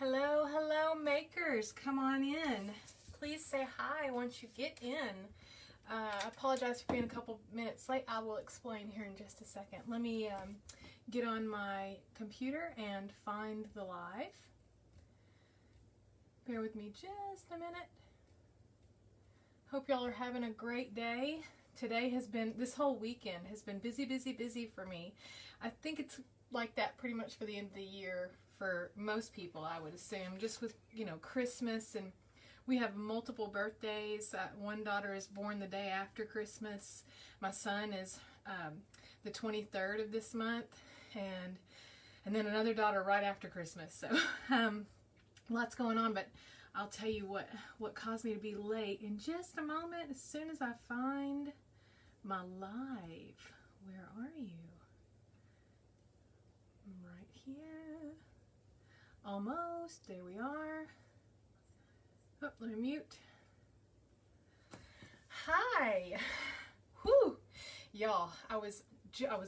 Hello, hello makers, come on in. Please say hi once you get in. I apologize for being a couple minutes late. I will explain here in just a second. Let me get on my computer and find the live. Bear with me just a minute. Hope y'all are having a great day. This whole weekend has been busy, busy, busy for me. I think it's like that pretty much for the end of the year for most people, I would assume, just with, Christmas, and we have multiple birthdays. One daughter is born the day after Christmas. My son is the 23rd of this month, and then another daughter right after Christmas. So lots going on, but I'll tell you what caused me to be late in just a moment. As soon as I find my live, where are you? I'm right here. Almost. There we are. Oh, let me mute. Hi. Whew. Y'all, I was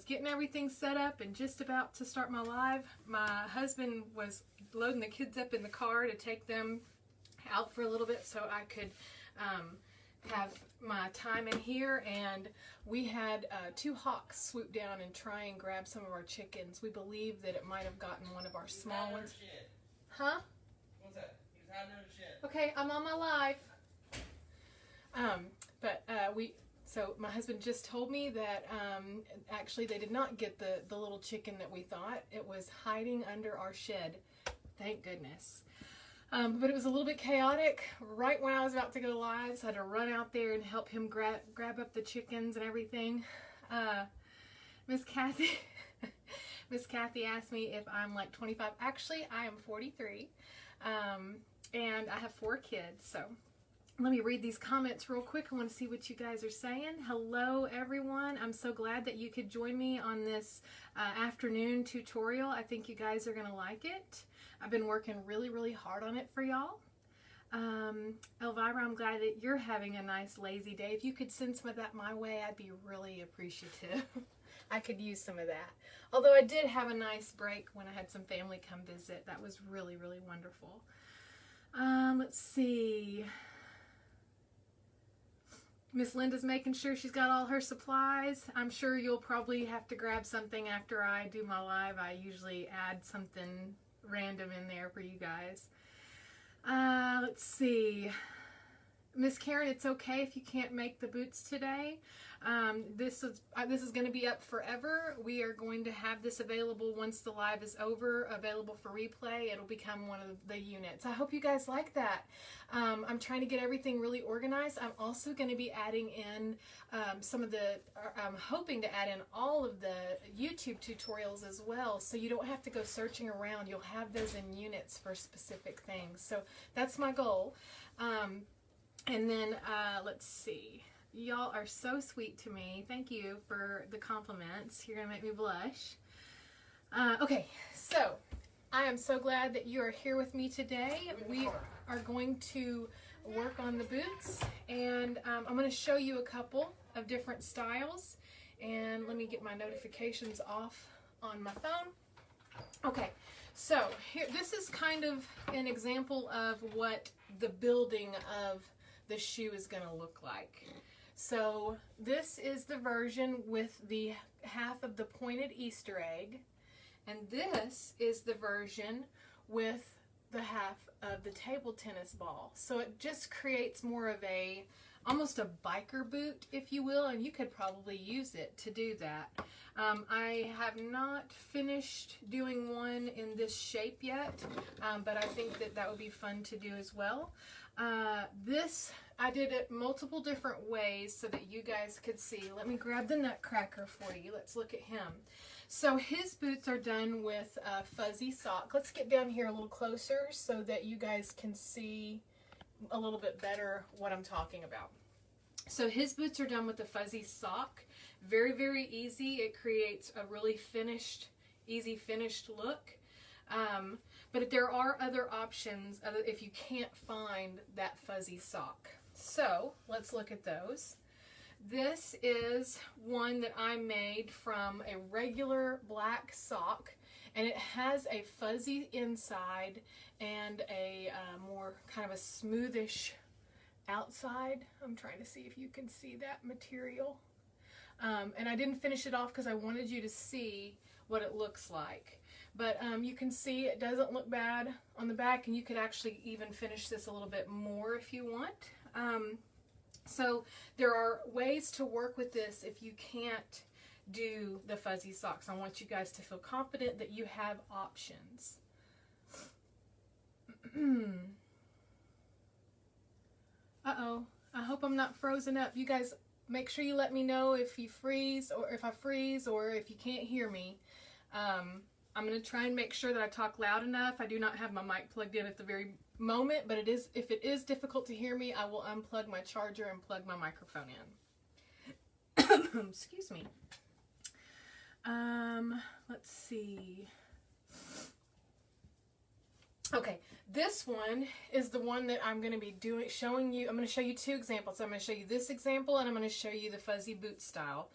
getting everything set up and just about to start my live. My husband was loading the kids up in the car to take them out for a little bit so I could have my time in here, and we had two hawks swoop down and try and grab some of our chickens. We believe that it might have gotten one of our small ones. Huh? What's that? He's hiding under the shed. Okay, I'm on my live. So my husband just told me that actually they did not get the little chicken that we thought. It was hiding under our shed. Thank goodness. But it was a little bit chaotic. Right when I was about to go live, so I had to run out there and help him grab up the chickens and everything. Miss Kathy asked me if I'm like 25. Actually, I am 43, and I have 4 kids. So let me read these comments real quick. I want to see what you guys are saying. Hello, everyone. I'm so glad that you could join me on this afternoon tutorial. I think you guys are going to like it. I've been working really, really hard on it for y'all. Elvira, I'm glad that you're having a nice lazy day. If you could send some of that my way, I'd be really appreciative. I could use some of that. Although I did have a nice break when I had some family come visit. That was really, really wonderful. Let's see. Miss Linda's making sure she's got all her supplies. I'm sure you'll probably have to grab something after I do my live. I usually add something random in there for you guys. Let's see. Miss Karen, it's okay if you can't make the boots today. This is going to be up forever. We are going to have this available once the live is over, available for replay. It'll become one of the units. I hope you guys like that. I'm trying to get everything really organized. I'm also going to be adding in I'm hoping to add in all of the YouTube tutorials as well, so you don't have to go searching around. You'll have those in units for specific things. So that's my goal. And then, let's see. Y'all are so sweet to me. Thank you for the compliments. You're going to make me blush. Okay, so I am so glad that you are here with me today. We are going to work on the boots, and I'm going to show you a couple of different styles. And let me get my notifications off on my phone. Okay, so here, this is kind of an example of what the building of the shoe is going to look like. So this is the version with the half of the pointed Easter egg, and this is the version with the half of the table tennis ball. So it just creates more of almost a biker boot, if you will, and you could probably use it to do that. I have not finished doing one in this shape yet, but I think that would be fun to do as well. I did it multiple different ways so that you guys could see. Let me grab the Nutcracker for you. Let's look at him. So his boots are done with a fuzzy sock. Let's get down here a little closer so that you guys can see a little bit better what I'm talking about. So his boots are done with a fuzzy sock. Very, very easy. It creates a really easy finished look. But there are other options if you can't find that fuzzy sock. So let's look at those. This is one that I made from a regular black sock, and it has a fuzzy inside and a more kind of a smoothish outside. I'm trying to see if you can see that material. And I didn't finish it off because I wanted you to see what it looks like. But you can see it doesn't look bad on the back, and you could actually even finish this a little bit more if you want. So there are ways to work with this if you can't do the fuzzy socks. I want you guys to feel confident that you have options. Uh-oh, I hope I'm not frozen up. You guys, make sure you let me know if you freeze, or if I freeze, or if you can't hear me. I'm going to try and make sure that I talk loud enough. I do not have my mic plugged in at the very moment, but if it is difficult to hear me, I will unplug my charger and plug my microphone in. Excuse me. Let's see. Okay, this one is the one that I'm going to be showing you. I'm going to show you two examples. I'm going to show you this example, and I'm going to show you the fuzzy boot style.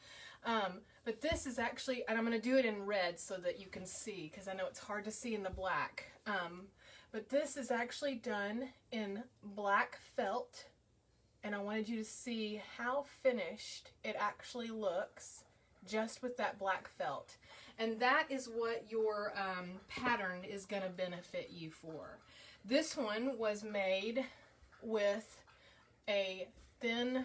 But this is actually, and I'm going to do it in red so that you can see, because I know it's hard to see in the black. But this is actually done in black felt, and I wanted you to see how finished it actually looks just with that black felt. And that is what your pattern is going to benefit you for. This one was made with a thin,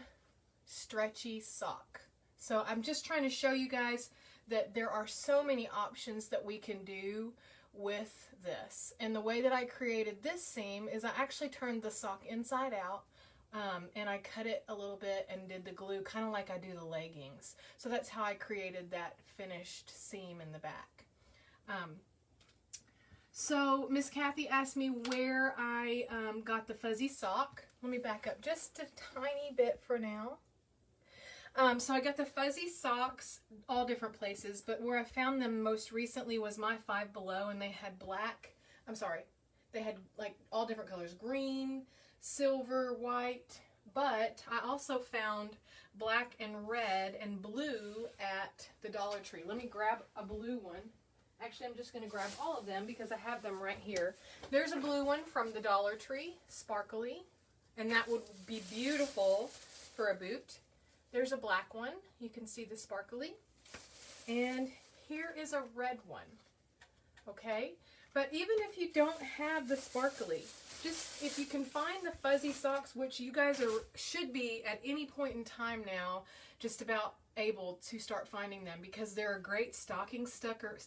stretchy sock. So I'm just trying to show you guys that there are so many options that we can do with this. And the way that I created this seam is I actually turned the sock inside out, and I cut it a little bit and did the glue kind of like I do the leggings. So that's how I created that finished seam in the back. So Miss Kathy asked me where I got the fuzzy sock. Let me back up just a tiny bit for now. So I got the fuzzy socks all different places, but where I found them most recently was my Five Below, and they had they had like all different colors, green, silver, white, but I also found black and red and blue at the Dollar Tree. Let me grab a blue one. Actually, I'm just going to grab all of them because I have them right here. There's a blue one from the Dollar Tree, sparkly, and that would be beautiful for a boot. There's a black one. You can see the sparkly. And here is a red one. Okay? But even if you don't have the sparkly, just if you can find the fuzzy socks, which you guys should be at any point in time now, just about able to start finding them, because they're a great stocking stuffer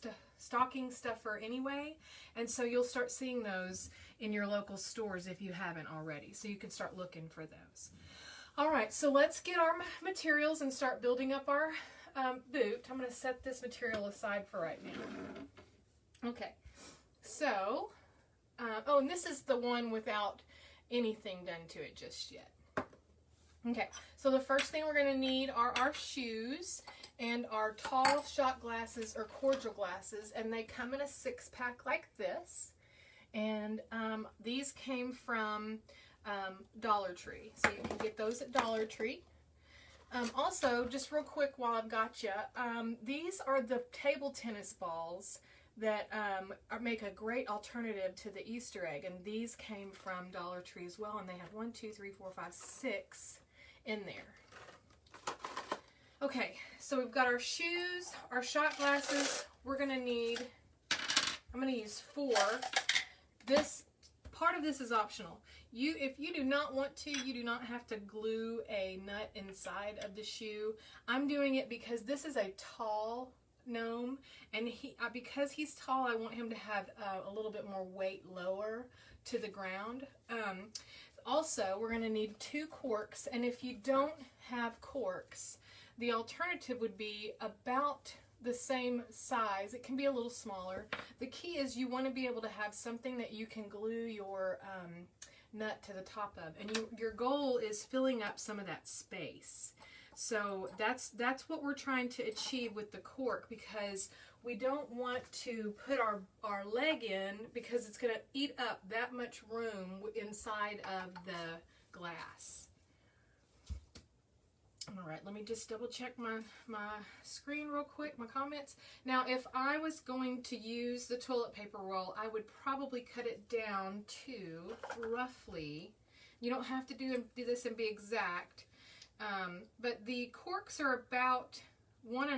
anyway. And so you'll start seeing those in your local stores if you haven't already. So you can start looking for those. All right, so let's get our materials and start building up our boot. I'm going to set this material aside for right now. Okay, so, oh, and this is the one without anything done to it just yet. Okay, so the first thing we're going to need are our shoes and our tall shot glasses or cordial glasses, and they come in a 6-pack like this. And these came from Dollar Tree, so you can get those at Dollar Tree. Also, just real quick while I've got you, these are the table tennis balls that make a great alternative to the Easter egg, and these came from Dollar Tree as well, and they have 1, 2, 3, 4, 5, 6 in there. Okay, so we've got our shoes, our shot glasses. We're going to need, I'm going to use 4. This part of this is optional. If you do not want to, you do not have to glue a nut inside of the shoe. I'm doing it because this is a tall gnome, and because he's tall, I want him to have a little bit more weight lower to the ground. Also, we're going to need 2 corks, and if you don't have corks, the alternative would be about the same size. It can be a little smaller. The key is you want to be able to have something that you can glue your nut to the top of, and your goal is filling up some of that space. So that's what we're trying to achieve with the cork, because we don't want to put our leg in, because it's going to eat up that much room inside of the glass. All right, let me just double check my screen real quick, my comments. Now, if I was going to use the toilet paper roll, I would probably cut it down to roughly, you don't have to do this and be exact, but the corks are about 1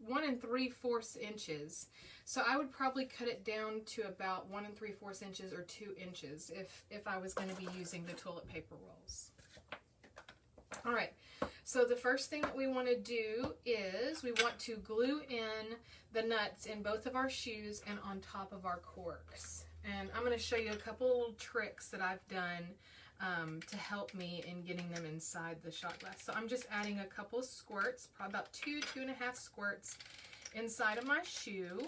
3/4 inches. So I would probably cut it down to about 1 3/4 inches or 2 inches if I was going to be using the toilet paper rolls. All right. So the first thing that we want to do is we want to glue in the nuts in both of our shoes and on top of our corks. And I'm going to show you a couple little tricks that I've done to help me in getting them inside the shot glass. So I'm just adding a couple of squirts, probably about 2.5 squirts inside of my shoe,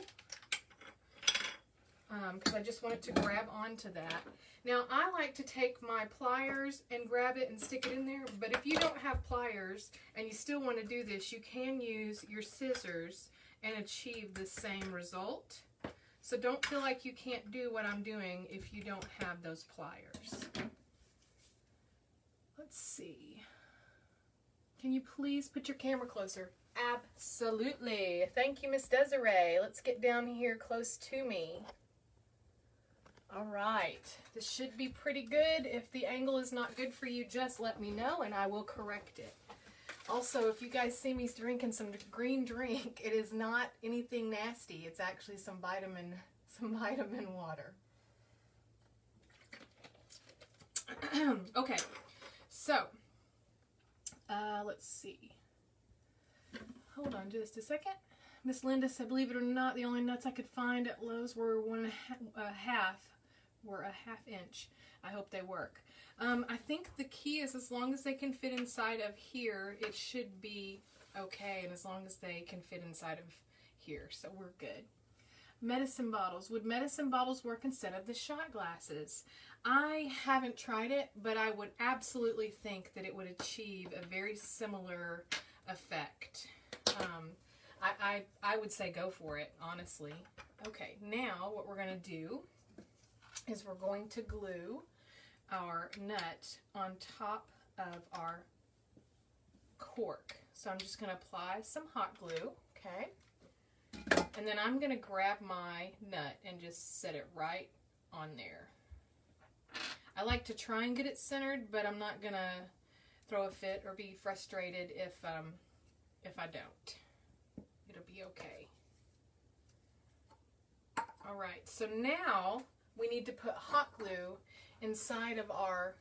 because I just want it to grab onto that. Now, I like to take my pliers and grab it and stick it in there, but if you don't have pliers and you still want to do this, you can use your scissors and achieve the same result. So don't feel like you can't do what I'm doing if you don't have those pliers. Let's see. Can you please put your camera closer? Absolutely. Thank you, Miss Desiree. Let's get down here close to me. All right, this should be pretty good. If the angle is not good for you, just let me know and I will correct it. Also, if you guys see me drinking some green drink, it is not anything nasty. It's actually some vitamin water. Okay, so let's see. Hold on just a second. Miss Linda said, believe it or not, the only nuts I could find at Lowe's were a half inch. I hope they work. I think the key is as long as they can fit inside of here, it should be okay, and as long as they can fit inside of here, so we're good. Medicine bottles. Would medicine bottles work instead of the shot glasses? I haven't tried it, but I would absolutely think that it would achieve a very similar effect. I would say go for it, honestly. Okay, now what we're going to do is we're going to glue our nut on top of our cork. So I'm just going to apply some hot glue, okay? And then I'm going to grab my nut and just set it right on there. I like to try and get it centered, but I'm not going to throw a fit or be frustrated if I don't. It'll be okay. All right, so now we need to put hot glue inside of our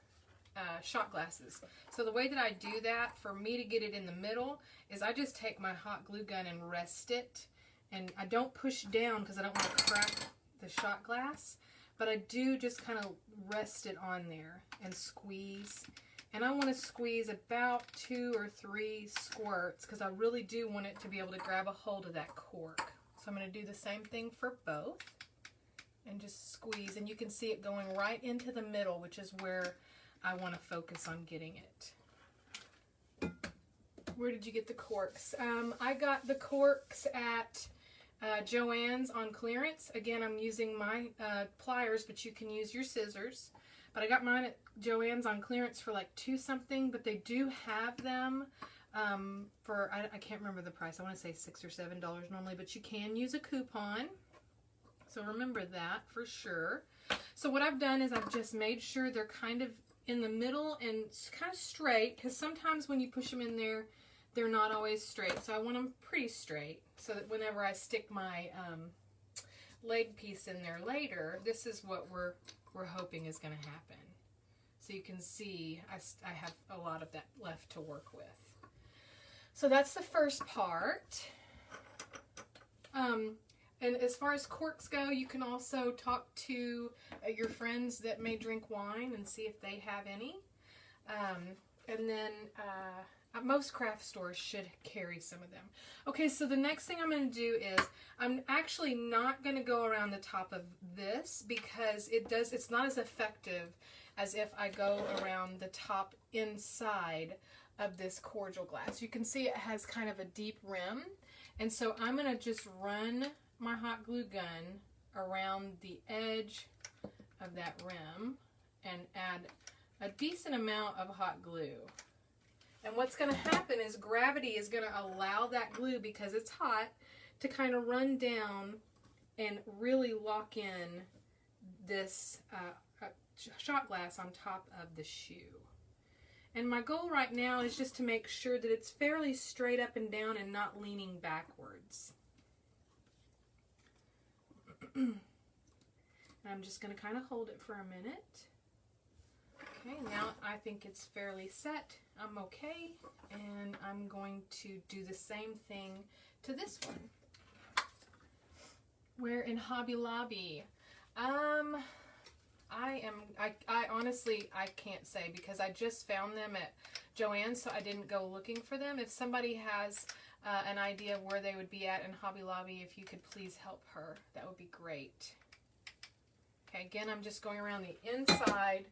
shot glasses. So the way that I do that, for me to get it in the middle, is I just take my hot glue gun and rest it. And I don't push down because I don't want to crack the shot glass, but I do just kind of rest it on there and squeeze. And I want to squeeze about 2 or 3 squirts because I really do want it to be able to grab a hold of that cork. So I'm going to do the same thing for both and just squeeze. And you can see it going right into the middle, which is where I want to focus on getting it. Where did you get the corks? I got the corks at Joann's on clearance. Again, I'm using my pliers, but you can use your scissors. But I got mine at Joann's on clearance for like $2 something, but they do have them for, I can't remember the price. I want to say $6 or $7 normally, but you can use a coupon. So remember that for sure. So what I've done is I've just made sure they're kind of in the middle and kind of straight, because sometimes when you push them in there, they're not always straight. So I want them pretty straight so that whenever I stick my leg piece in there later, this is what we're hoping is going to happen. So you can see I have a lot of that left to work with. So that's the first part. And as far as corks go, you can also talk to your friends that may drink wine and see if they have any. And then most craft stores should carry some of them. Okay, so the next thing I'm going to do is I'm actually not going to go around the top of this because it's not as effective as if I go around the top inside of this cordial glass. You can see it has kind of a deep rim, and so I'm going to just run my hot glue gun around the edge of that rim and add a decent amount of hot glue. And what's going to happen is gravity is going to allow that glue, because it's hot, to kind of run down and really lock in this shot glass on top of the shoe. And my goal right now is just to make sure that it's fairly straight up and down and not leaning backwards. I'm just going to kind of hold it for a minute. Okay, now I think it's fairly set. I'm okay, and I'm going to do the same thing to this one. Where in Hobby Lobby? I honestly, I can't say, because I just found them at Joann's, so I didn't go looking for them. If somebody has an idea of where they would be at in Hobby Lobby, if you could please help her, that would be great. Okay, again, I'm just going around the inside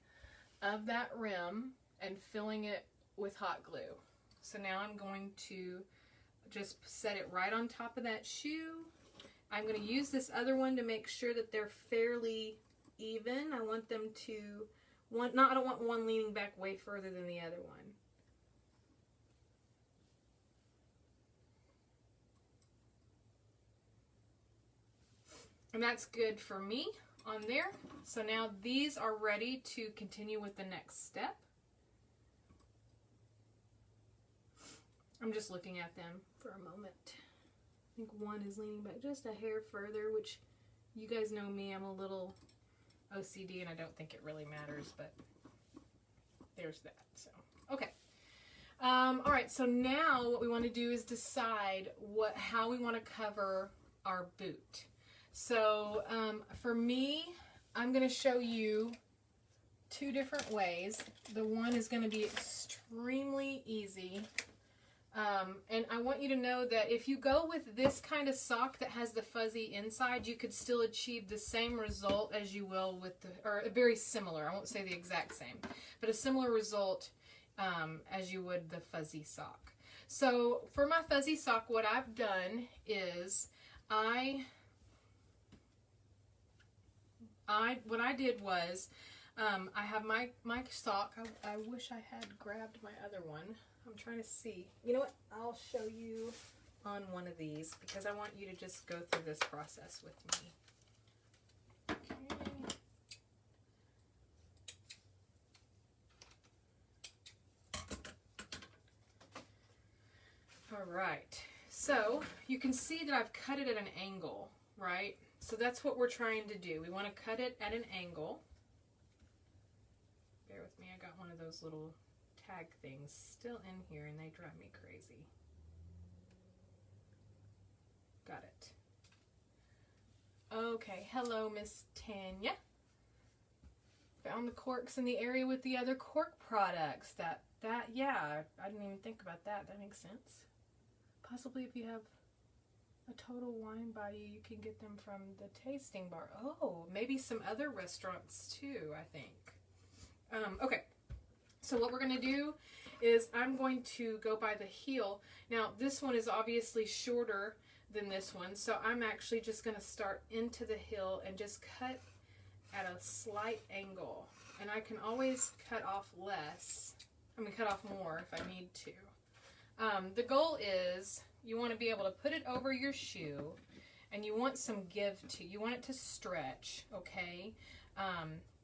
of that rim and filling it with hot glue. So now I'm going to just set it right on top of that shoe. I'm going to use this other one to make sure that they're fairly even. I want them to, I don't want one leaning back way further than the other one. And that's good for me on there. So now these are ready to continue with the next step. I'm just looking at them for a moment. I think one is leaning back just a hair further, which you guys know me, I'm a little OCD and I don't think it really matters, but there's that. So, okay. All right, so now what we want to do is decide how we want to cover our boot. So for me, I'm going to show you two different ways. The one is going to be extremely easy. And I want you to know that if you go with this kind of sock that has the fuzzy inside, you could still achieve the same result as you will with or very similar. I won't say the exact same, but a similar result as you would the fuzzy sock. So for my fuzzy sock, what I've done is what I did was, I have my sock. I wish I had grabbed my other one. I'm trying to see. You know what? I'll show you on one of these because I want you to just go through this process with me. Okay. All right. So you can see that I've cut it at an angle, right? So that's what we're trying to do. We want to cut it at an angle. Bear with me. I got one of those little tag things still in here and they drive me crazy. Got it. Okay, hello Miss Tanya. Found the corks in the area with the other cork products. Yeah, I didn't even think about that. That makes sense. Possibly if you have a Total Wine by you, you can get them from the tasting bar. Oh, maybe some other restaurants too, I think. Okay. So what we're going to do is I'm going to go by the heel. Now this one is obviously shorter than this one, so I'm actually just going to start into the heel and just cut at a slight angle. And I can always cut off less. I mean cut off more if I need to. The goal is you want to be able to put it over your shoe and you want some give to, you want it to stretch, okay?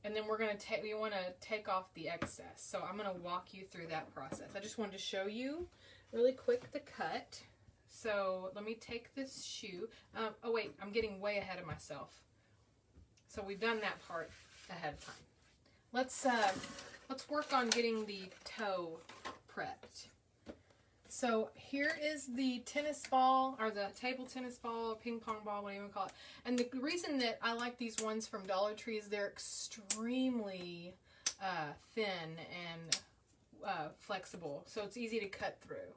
And then we're going to you want to take off the excess. So I'm going to walk you through that process. I just wanted to show you really quick the cut. So let me take this shoe. Oh wait, I'm getting way ahead of myself. So we've done that part ahead of time. Let's work on getting the toe prepped. So here is the tennis ball, or the table tennis ball, ping pong ball, whatever you want to call it. And the reason that I like these ones from Dollar Tree is they're extremely thin and flexible, so it's easy to cut through.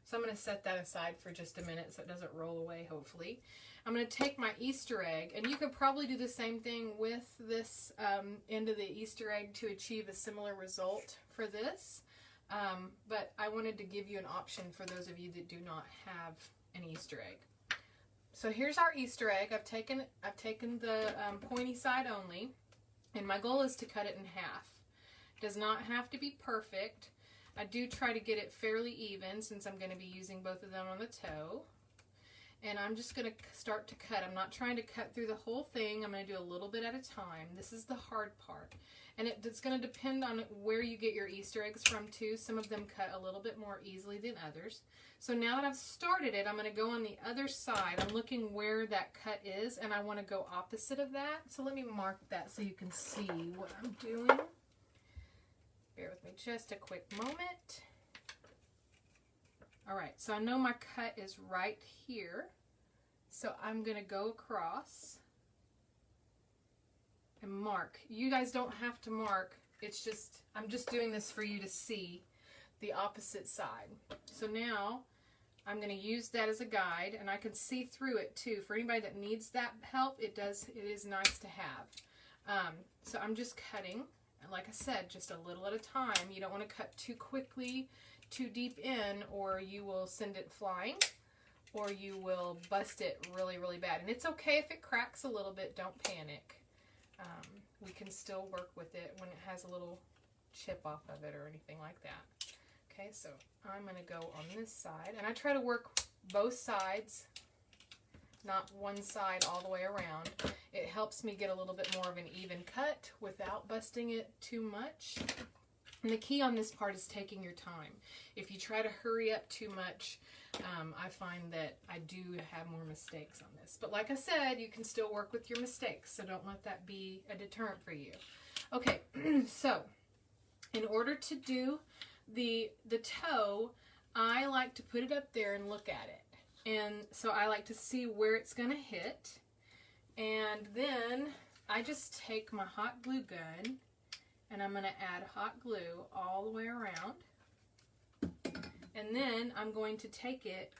So I'm going to set that aside for just a minute so it doesn't roll away, hopefully. I'm going to take my Easter egg, and you could probably do the same thing with this end of the Easter egg to achieve a similar result for this. But I wanted to give you an option for those of you that do not have an Easter egg. So here's our Easter egg. I've taken the pointy side only, and my goal is to cut it in half. It does not have to be perfect. I do try to get it fairly even since I'm going to be using both of them on the toe. And I'm just going to start to cut. I'm not trying to cut through the whole thing. I'm going to do a little bit at a time. This is the hard part. And it's going to depend on where you get your Easter eggs from too. Some of them cut a little bit more easily than others. So now that I've started it, I'm going to go on the other side. I'm looking where that cut is, and I want to go opposite of that. So let me mark that so you can see what I'm doing. Bear with me just a quick moment. All right, so I know my cut is right here. So I'm going to go across and mark. You guys don't have to mark. It's just, I'm just doing this for you to see the opposite side. So now I'm going to use that as a guide, and I can see through it too. For anybody that needs that help, it is nice to have. So I'm just cutting, and like I said, just a little at a time. You don't want to cut too quickly, too deep in, or you will send it flying, or you will bust it really, really bad. And it's okay if it cracks a little bit. Don't panic. We can still work with it when it has a little chip off of it or anything like that. Okay, so I'm going to go on this side, and I try to work both sides, not one side all the way around. It helps me get a little bit more of an even cut without busting it too much. And the key on this part is taking your time. If you try to hurry up too much, I find that I do have more mistakes on this. But like I said, you can still work with your mistakes, so don't let that be a deterrent for you. Okay, so in order to do the toe, I like to put it up there and look at it. And so I like to see where it's going to hit. And then I just take my hot glue gun, and I'm going to add hot glue all the way around. And then I'm going to take it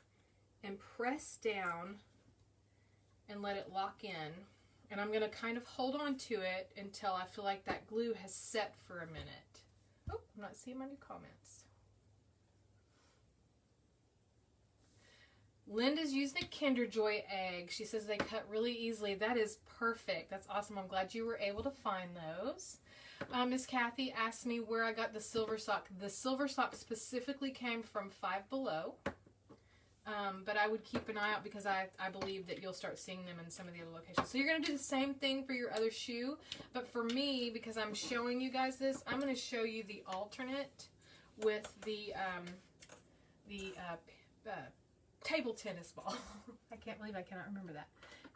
and press down and let it lock in. And I'm going to kind of hold on to it until I feel like that glue has set for a minute. Oh, I'm not seeing my new comments. Linda's using a Kinder Joy egg. She says they cut really easily. That is perfect. That's awesome. I'm glad you were able to find those. Miss Kathy asked me where I got the silver sock. The silver sock specifically came from Five Below. But I would keep an eye out because I believe that you'll start seeing them in some of the other locations. So you're going to do the same thing for your other shoe. But for me, because I'm showing you guys this, I'm going to show you the alternate with the table tennis ball. I can't believe I cannot remember that.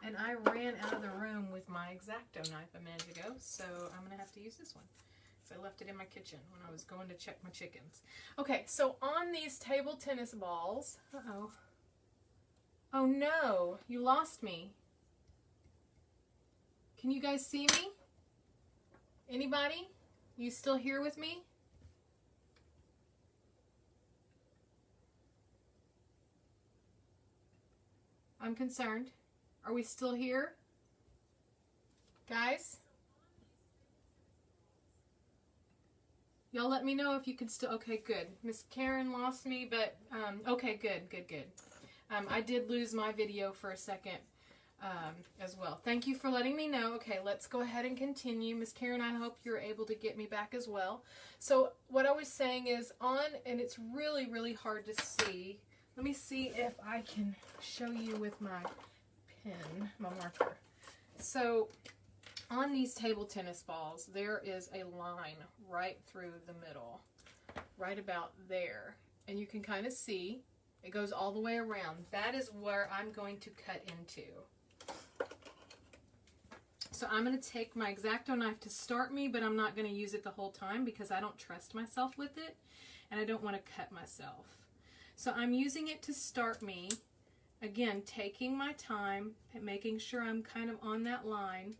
And I ran out of the room with my X-Acto knife a minute ago, so I'm going to have to use this one. So I left it in my kitchen when I was going to check my chickens. Okay, so on these table tennis balls, uh-oh. Oh no, you lost me. Can you guys see me? Anybody? You still here with me? I'm concerned. Are we still here? Guys? Y'all let me know if you could still... Okay, good. Miss Karen lost me, but... okay, good. I did lose my video for a second as well. Thank you for letting me know. Okay, let's go ahead and continue. Miss Karen, I hope you're able to get me back as well. So what I was saying is and it's really, really hard to see. Let me see if I can show you with my pen, my marker. So on these table tennis balls, there is a line right through the middle, right about there. And you can kind of see it goes all the way around. That is where I'm going to cut into. So I'm going to take my X-Acto knife to start me, but I'm not going to use it the whole time because I don't trust myself with it, and I don't want to cut myself. So I'm using it to start me. Again, taking my time, making sure I'm kind of on that line,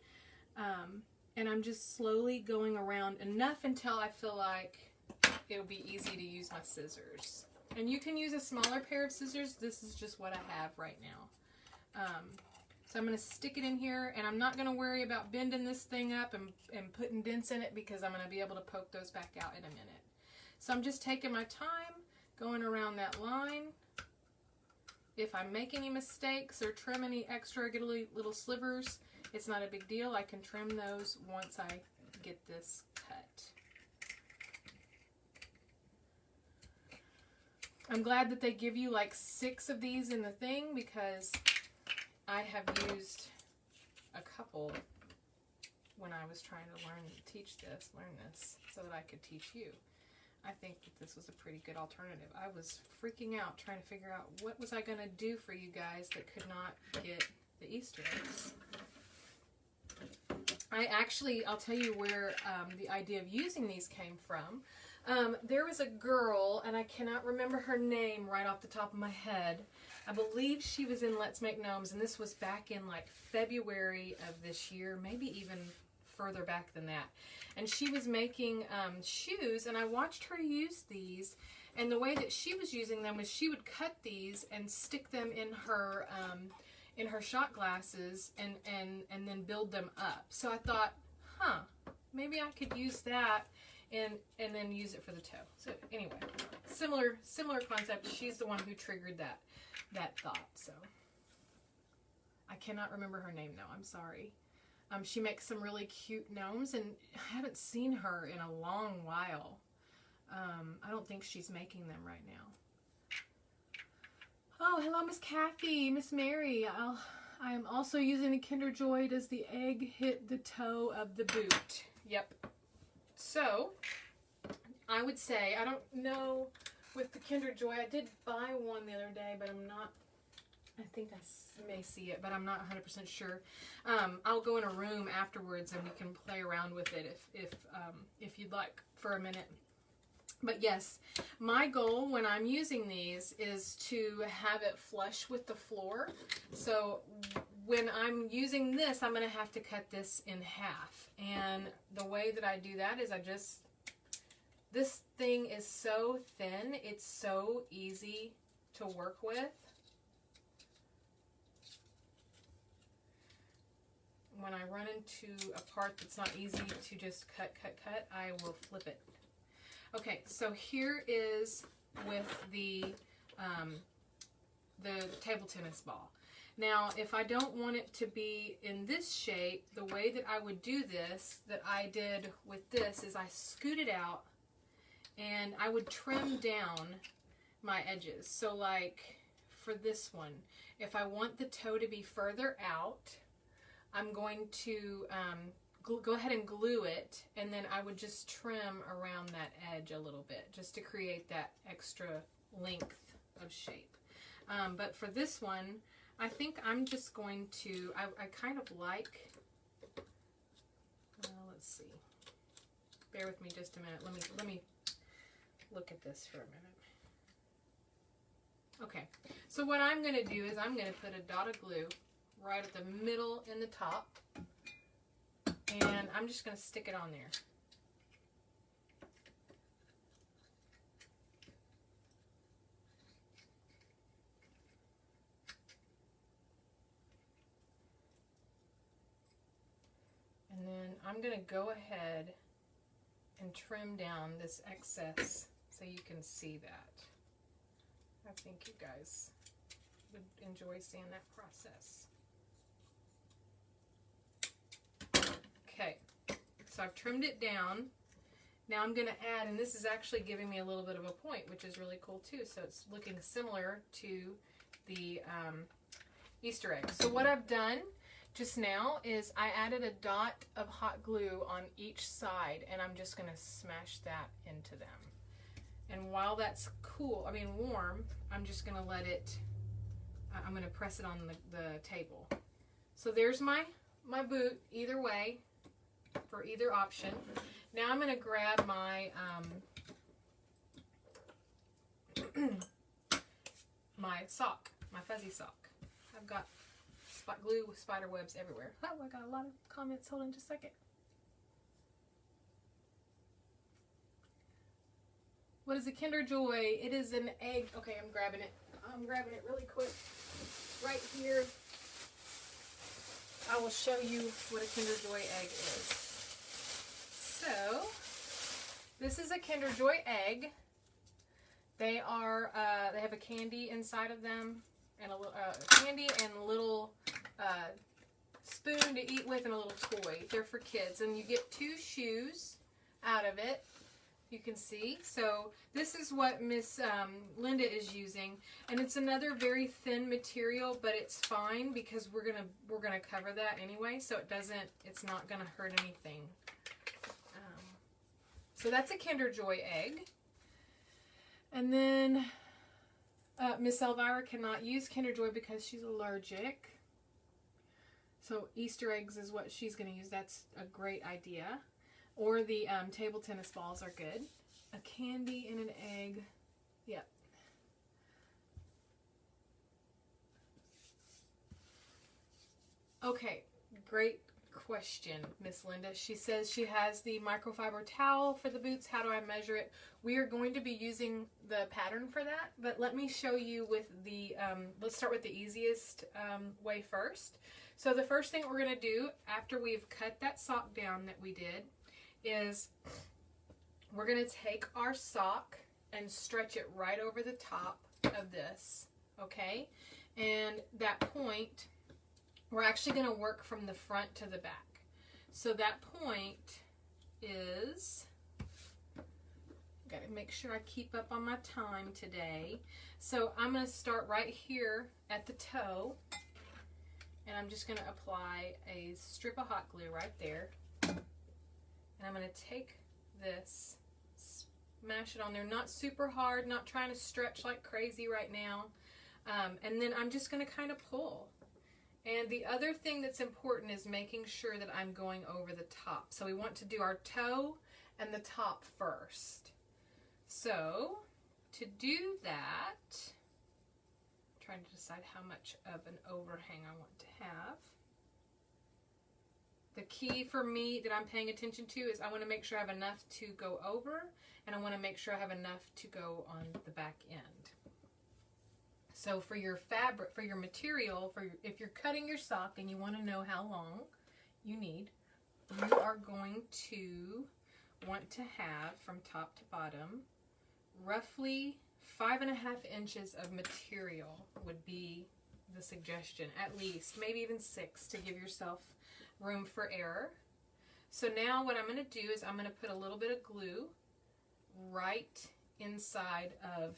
and I'm just slowly going around enough until I feel like it'll be easy to use my scissors. And you can use a smaller pair of scissors. This is just what I have right now. So I'm going to stick it in here, and I'm not going to worry about bending this thing up and putting dents in it because I'm going to be able to poke those back out in a minute. So I'm just taking my time, going around that line. If I make any mistakes or trim any extra, get little slivers, it's not a big deal. I can trim those once I get this cut. I'm glad that they give you like 6 of these in the thing, because I have used a couple when I was trying to learn this so that I could teach you. I think that this was a pretty good alternative. I was freaking out trying to figure out what was I going to do for you guys that could not get the Easter eggs. I'll tell you where the idea of using these came from. There was a girl, and I cannot remember her name right off the top of my head. I believe she was in Let's Make Gnomes, and this was back in like February of this year, maybe even further back than that. And she was making shoes, and I watched her use these. And the way that she was using them was she would cut these and stick them in her shot glasses and then build them up. So I thought, maybe I could use that and then use it for the toe. So anyway, similar concept. She's the one who triggered that thought. So I cannot remember her name though. I'm sorry. She makes some really cute gnomes, and I haven't seen her in a long while. I don't think she's making them right now. Oh, hello, Miss Kathy, Miss Mary. I am also using a Kinder Joy. Does the egg hit the toe of the boot? Yep. So, I would say, I don't know with the Kinder Joy. I did buy one the other day, but I think I may see it, but I'm not 100% sure. I'll go in a room afterwards and we can play around with it if you'd like for a minute. But yes, my goal when I'm using these is to have it flush with the floor. So when I'm using this, I'm going to have to cut this in half. And the way that I do that is this thing is so thin, it's so easy to work with. When I run into a part that's not easy to just cut, I will flip it. Okay, so here is with the table tennis ball. Now, if I don't want it to be in this shape, the way that I would do this, that I did with this, is I scoot it out and I would trim down my edges. So like for this one, if I want the toe to be further out, I'm going to go ahead and glue it, and then I would just trim around that edge a little bit just to create that extra length of shape. But for this one, I think I'm just going to, I kind of like, let's see, bear with me just a minute. Let me look at this for a minute. Okay, so what I'm going to do is I'm going to put a dot of glue right at the middle in the top, and I'm just going to stick it on there. And then I'm going to go ahead and trim down this excess so you can see that. I think you guys would enjoy seeing that process. Okay, so I've trimmed it down. Now I'm going to add, and this is actually giving me a little bit of a point, which is really cool too. So it's looking similar to the Easter egg. So what I've done just now is I added a dot of hot glue on each side, and I'm just going to smash that into them. And while that's warm, I'm just going to let it, I'm going to press it on the table. So there's my boot either way, for either option. Now I'm going to grab my my sock, my fuzzy sock. I've got spot glue with spider webs everywhere. Oh, I got a lot of comments. Hold on just a second. What is a Kinder Joy? It is an egg. Okay, I'm grabbing it. I'm grabbing it really quick. Right here. I will show you what a Kinder Joy egg is. So, this is a Kinder Joy egg. They are, they have a candy inside of them, and a little candy and a little spoon to eat with, and a little toy. They're for kids, and you get 2 shoes out of it. You can see. So this is what Miss Linda is using, and it's another very thin material, but it's fine because we're gonna cover that anyway, so it's not gonna hurt anything. So that's a Kinder Joy egg, and then Miss Elvira cannot use Kinder Joy because she's allergic. So Easter eggs is what she's gonna use. That's a great idea. Or the table tennis balls are good. A candy and an egg. Yep. Okay, great question, Miss Linda. She says she has the microfiber towel for the boots. How do I measure it? We are going to be using the pattern for that, but let me show you with the, let's start with the easiest way first. So the first thing we're going to do after we've cut that sock down that we did is we're going to take our sock and stretch it right over the top of this, okay? And that point, we're actually going to work from the front to the back. So that point is, got to make sure I keep up on my time today. So I'm going to start right here at the toe, and I'm just going to apply a strip of hot glue right there. And I'm going to take this, smash it on there, not super hard, not trying to stretch like crazy right now. And then I'm just going to kind of pull. And the other thing that's important is making sure that I'm going over the top. So we want to do our toe and the top first. So to do that, I'm trying to decide how much of an overhang I want to have. The key for me that I'm paying attention to is I want to make sure I have enough to go over, and I want to make sure I have enough to go on the back end. So for your fabric, for your material, if you're cutting your sock and you want to know how long you need, you are going to want to have from top to bottom roughly 5.5 inches of material would be the suggestion, at least, maybe even 6 to give yourself room for error. So now what I'm going to do is I'm going to put a little bit of glue right inside of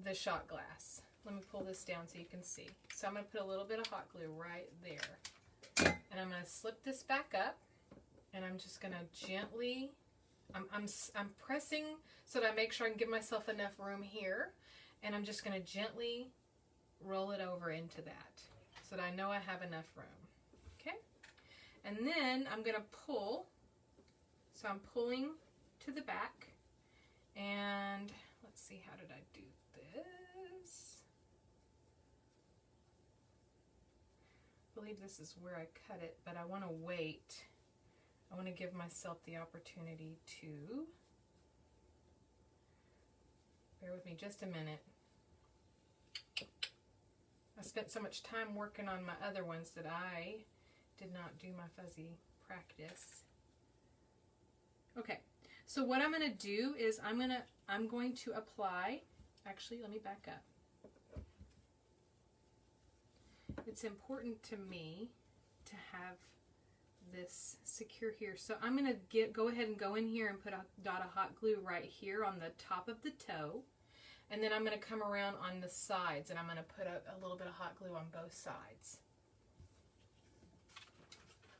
the shot glass. Let me pull this down so you can see. So I'm going to put a little bit of hot glue right there. And I'm going to slip this back up, and I'm just going to gently, I'm pressing so that I make sure I can give myself enough room here, and I'm just going to gently roll it over into that so that I know I have enough room. Okay? And then I'm going to pull. So I'm pulling to the back, and let's see, how did I do this? I believe this is where I cut it, but I want to wait. I want to give myself the opportunity to, bear with me just a minute. I spent so much time working on my other ones that I did not do my fuzzy practice. Okay, so what I'm going to do is I'm going to apply, actually let me back up. It's important to me to have this secure here. So I'm going to go ahead and go in here and put a dot of hot glue right here on the top of the toe. And then I'm going to come around on the sides, and I'm going to put a little bit of hot glue on both sides.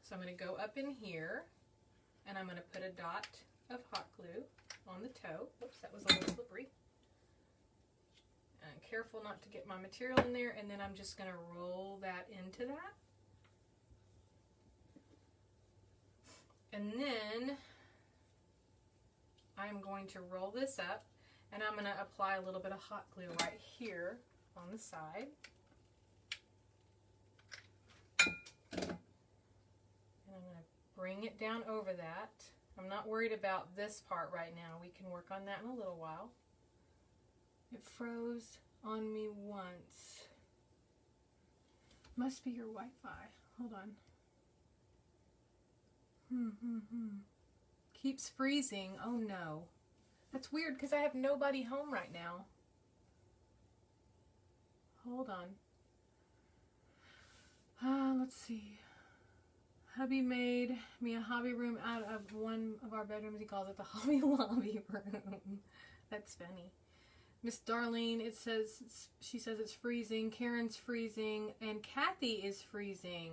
So I'm going to go up in here, and I'm going to put a dot of hot glue on the toe. Whoops, that was a little slippery. And careful not to get my material in there, and then I'm just going to roll that into that. And then I'm going to roll this up, and I'm going to apply a little bit of hot glue right here on the side. And I'm going to bring it down over that. I'm not worried about this part right now. We can work on that in a little while. It froze on me once. Must be your Wi-Fi. Hold on. Keeps freezing. Oh no. That's weird because I have nobody home right now. Hold on. Let's see. Hubby made me a hobby room out of one of our bedrooms. He calls it the Hobby Lobby room. That's funny. Miss Darlene, she says it's freezing. Karen's freezing. And Kathy is freezing.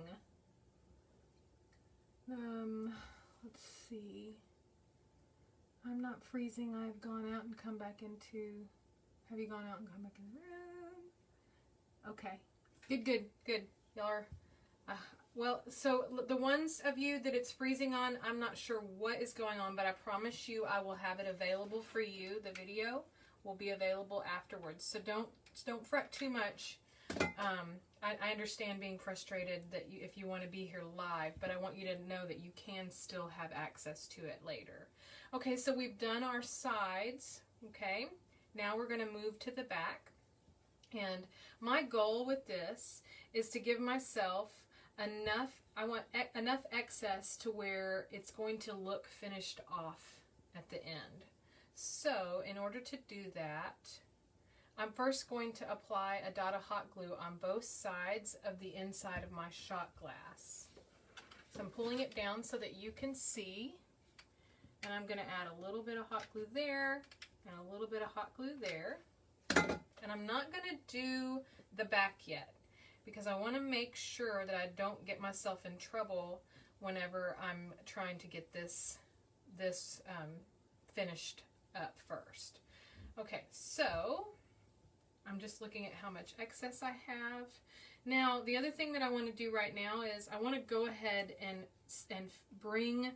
Let's see. I'm not freezing. I've gone out and come back into... Have you gone out and come back in the room? Okay. Good. Y'all are... well, so the ones of you that it's freezing on, I'm not sure what is going on, but I promise you I will have it available for you. The video will be available afterwards. So don't fret too much. I understand being frustrated that if you want to be here live, but I want you to know that you can still have access to it later. Okay, so we've done our sides. Okay, now we're going to move to the back. And my goal with this is to give myself enough, I want enough excess to where it's going to look finished off at the end. So in order to do that, I'm first going to apply a dot of hot glue on both sides of the inside of my shot glass. So I'm pulling it down so that you can see, and I'm going to add a little bit of hot glue there and a little bit of hot glue there. And I'm not going to do the back yet because I want to make sure that I don't get myself in trouble whenever I'm trying to get this finished up first. Okay, so I'm just looking at how much excess I have. Now, the other thing that I want to do right now is I want to go ahead and bring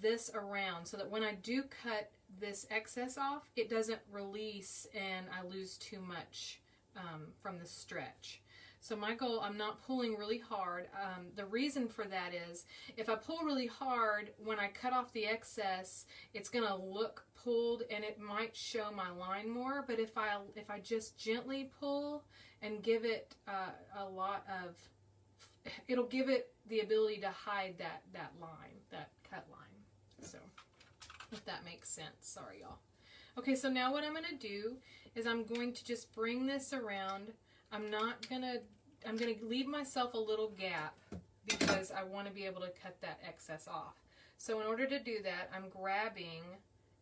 this around so that when I do cut this excess off, it doesn't release and I lose too much from the stretch. So my goal, I'm not pulling really hard. The reason for that is if I pull really hard, when I cut off the excess, it's going to look pulled and it might show my line more. But if I just gently pull and give it a lot of, it'll give it the ability to hide that line, that cut line. So if that makes sense. Sorry, y'all. Okay, so now what I'm going to do is I'm going to just bring this around. I'm going to leave myself a little gap because I want to be able to cut that excess off. So in order to do that, I'm grabbing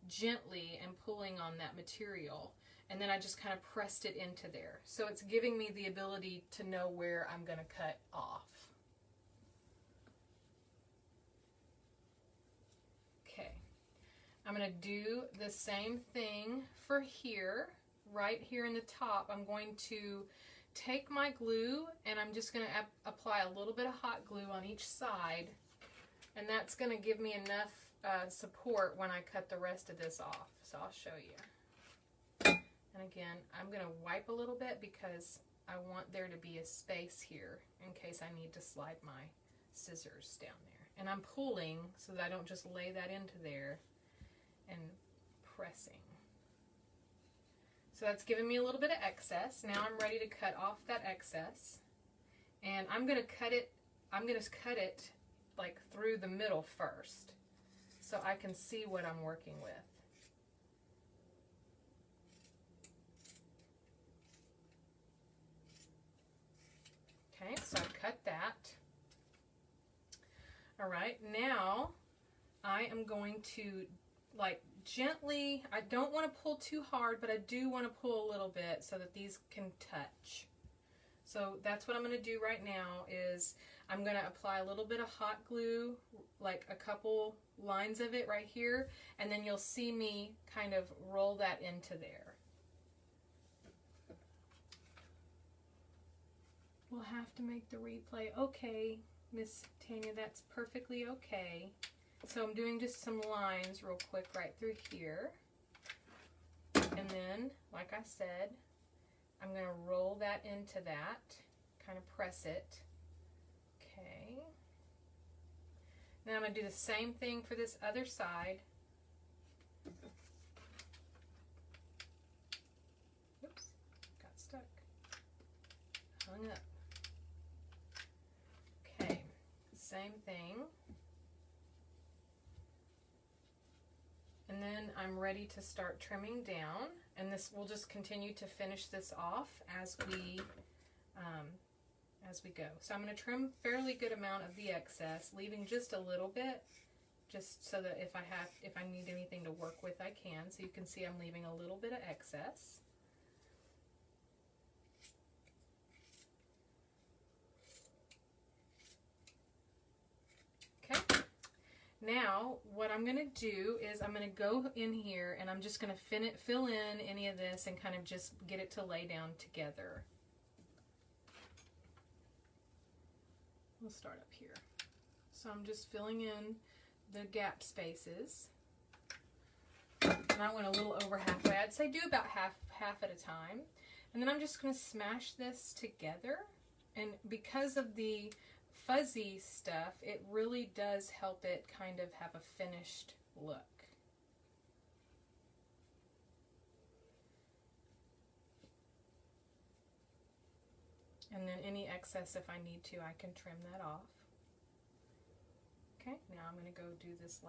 gently and pulling on that material, and then I just kind of pressed it into there. So it's giving me the ability to know where I'm going to cut off. Okay, I'm going to do the same thing for here, right here in the top. I'm going to take my glue and I'm just going to apply a little bit of hot glue on each side, and that's going to give me enough support when I cut the rest of this off. So I'll show you. And again, I'm going to wipe a little bit because I want there to be a space here in case I need to slide my scissors down there. And I'm pulling so that I don't just lay that into there and pressing. So that's giving me a little bit of excess. Now I'm ready to cut off that excess. And I'm going to cut it like through the middle first so I can see what I'm working with. Okay, so I've cut that. All right, now I am going to gently, I don't want to pull too hard, but I do want to pull a little bit so that these can touch. So that's what I'm going to do right now is I'm going to apply a little bit of hot glue, like a couple lines of it right here, and then you'll see me kind of roll that into there. We'll have to make the replay. Okay, Miss Tanya, that's perfectly okay. So I'm doing just some lines real quick right through here. And then, like I said, I'm going to roll that into that, kind of press it. Okay. Now I'm going to do the same thing for this other side. Oops, got stuck. Hung up. Okay, same thing. And then I'm ready to start trimming down, and this will just continue to finish this off as as we go. So I'm going to trim a fairly good amount of the excess, leaving just a little bit, just so that if I need anything to work with, I can. So you can see I'm leaving a little bit of excess. Okay. Now, what I'm going to do is I'm going to go in here and I'm just going to fill in any of this and kind of just get it to lay down together. We'll start up here. So I'm just filling in the gap spaces. And I went a little over halfway. I'd say do about half at a time. And then I'm just going to smash this together. And because of the fuzzy stuff, it really does help it kind of have a finished look. And then any excess, if I need to, I can trim that off. Okay, now I'm going to go do this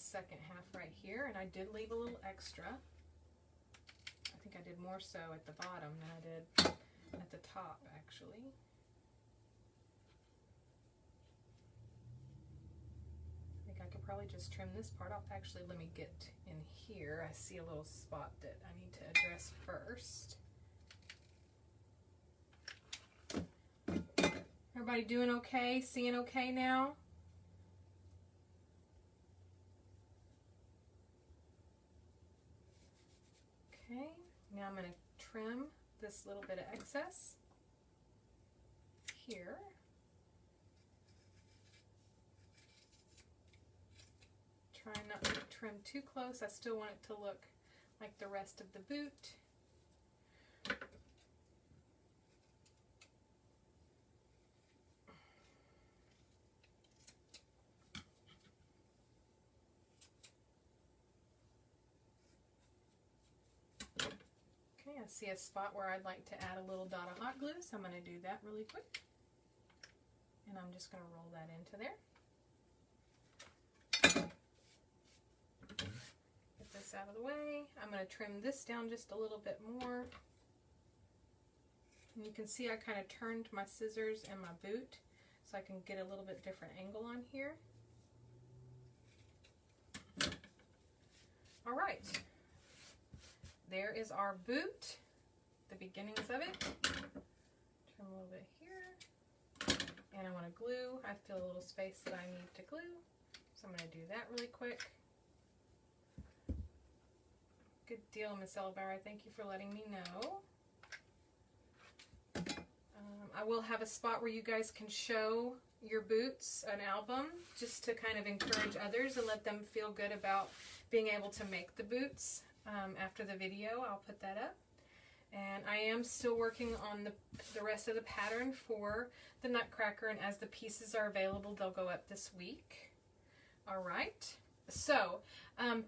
second half right here, and I did leave a little extra. I think I did more so at the bottom than I did at the top, actually. I think I could probably just trim this part off. Actually, let me get in here. I see a little spot that I need to address first. Everybody doing okay? Seeing okay now? Okay, now I'm going to trim this little bit of excess here. Try not to trim too close. I still want it to look like the rest of the boot. I see a spot where I'd like to add a little dot of hot glue, so I'm going to do that really quick. And I'm just going to roll that into there. Get this out of the way. I'm going to trim this down just a little bit more. And you can see I kind of turned my scissors and my boot so I can get a little bit different angle on here. All right. There is our boot, the beginnings of it. Trim a little bit here. And I want to glue. I feel a little space that I need to glue. So I'm going to do that really quick. Good deal, Miss Elvira. Thank you for letting me know. I will have a spot where you guys can show your boots, an album, just to kind of encourage others and let them feel good about being able to make the boots. After the video, I'll put that up. And I am still working on the rest of the pattern for the Nutcracker, and as the pieces are available, they'll go up this week. All right. So,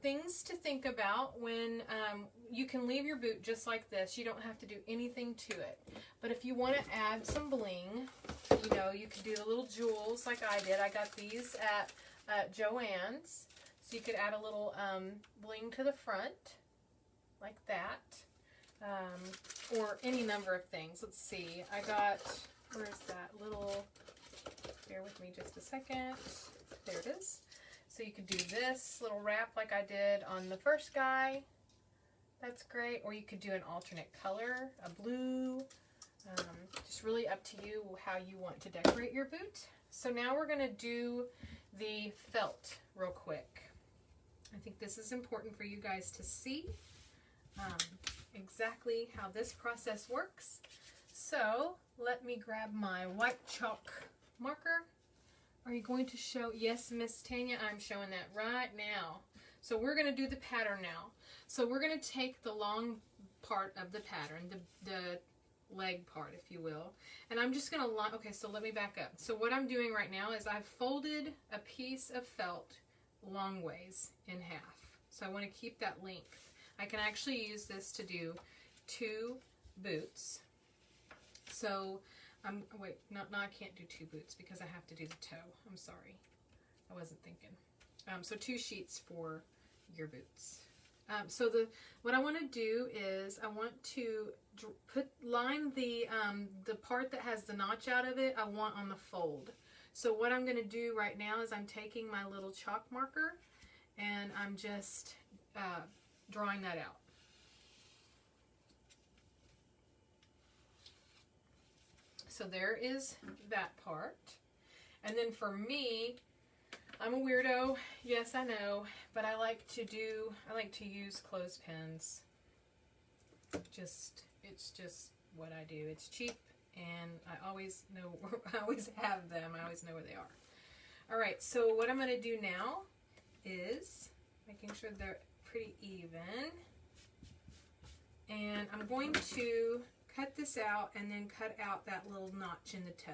things to think about when you can leave your boot just like this. You don't have to do anything to it. But if you want to add some bling, you know, you can do the little jewels like I did. I got these at Joann's. So you could add a little bling to the front, like that, or any number of things. Let's see, I got, where's that little, bear with me just a second, there it is. So you could do this little wrap like I did on the first guy, that's great, or you could do an alternate color, a blue, just really up to you how you want to decorate your boot. So now we're going to do the felt real quick. I think this is important for you guys to see exactly how this process works. So let me grab my white chalk marker. Are you going to show? Yes, Miss Tanya, I'm showing that right now. So we're going to do the pattern now. So we're going to take the long part of the pattern, the leg part, if you will, and I'm just going to line. Okay, so let me back up. So what I'm doing right now is I've folded a piece of felt long ways in half. So I want to keep that length. I can actually use this to do 2 boots. So wait, no, I can't do 2 boots because I have to do the toe. I'm sorry, I wasn't thinking. So 2 sheets for your boots. What I want to do is I want to line the part that has the notch out of it. I want on the fold. So what I'm going to do right now is I'm taking my little chalk marker and I'm just drawing that out. So there is that part. And then for me, I'm a weirdo, yes I know, but I like to use clothespins. It's just what I do. It's cheap and I always have them. I always know where they are. All right, so what I'm going to do now is making sure they're pretty even. And I'm going to cut this out and then cut out that little notch in the toe.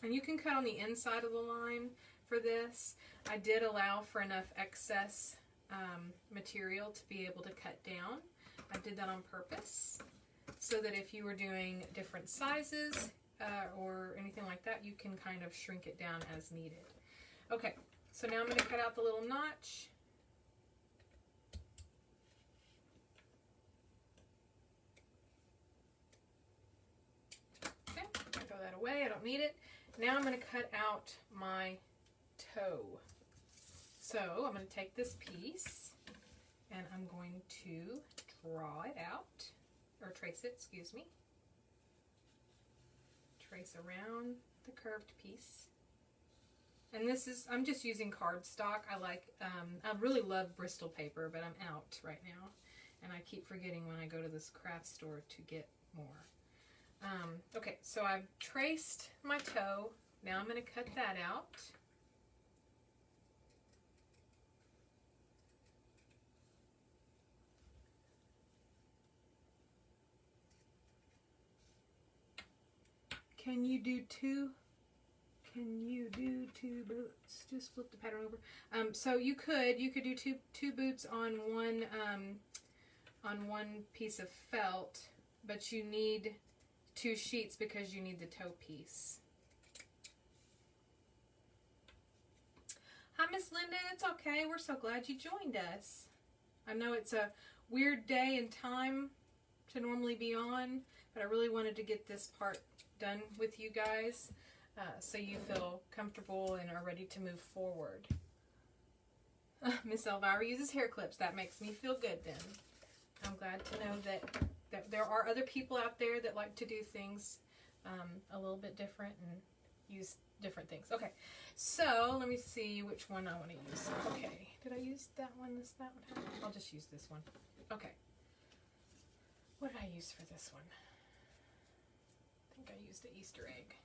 And you can cut on the inside of the line for this. I did allow for enough excess material to be able to cut down. I did that on purpose so that if you were doing different sizes or anything like that, you can kind of shrink it down as needed. Okay, so now I'm going to cut out the little notch. Okay, throw that away, I don't need it. Now I'm going to cut out my toe. So I'm going to take this piece and I'm going to draw it out, or trace it, excuse me. Trace around the curved piece. And this is, I'm just using cardstock. I really love Bristol paper, but I'm out right now. And I keep forgetting when I go to this craft store to get more. Okay, so I've traced my toe. Now I'm going to cut that out. Can you do two? Can you do two boots? Just flip the pattern over. So you could do two boots on one piece of felt, but you need 2 sheets because you need the toe piece. Hi, Miss Linda. It's okay. We're so glad you joined us. I know it's a weird day and time to normally be on, but I really wanted to get this part done with you guys so you feel comfortable and are ready to move forward. Miss Elvira uses hair clips. That makes me feel good then. I'm glad to know that there are other people out there that like to do things a little bit different and use different things. Okay, so let me see which one I want to use. Okay, did I use that one? That one? I'll just use this one. Okay. What did I use for this one? I think I used an Easter egg.